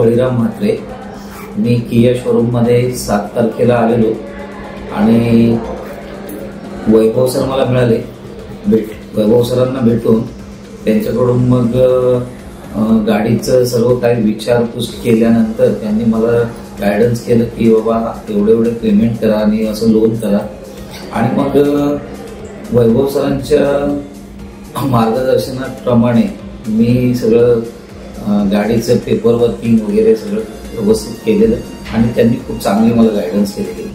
बळीराम म्हात्रे. मी KIA शोरूममध्ये 7 तारखेला आलेलो आणि वैभव सर मला मिळाले. वैभव सरांना भेटून त्यांच्याकडून मग गाडीचं सर्व काही विचारपूस केल्यानंतर त्यांनी मला गायडन्स केलं की बाबा एवढे पेमेंट करा आणि असं लोन करा. आणि मग वैभव सरांच्या मार्गदर्शनाप्रमाणे मी सगळं गाडीचं पेपर वर्किंग वगैरे सगळं व्यवस्थित केलेलं आणि त्यांनी खूप चांगली मला गायडन्स केलेली.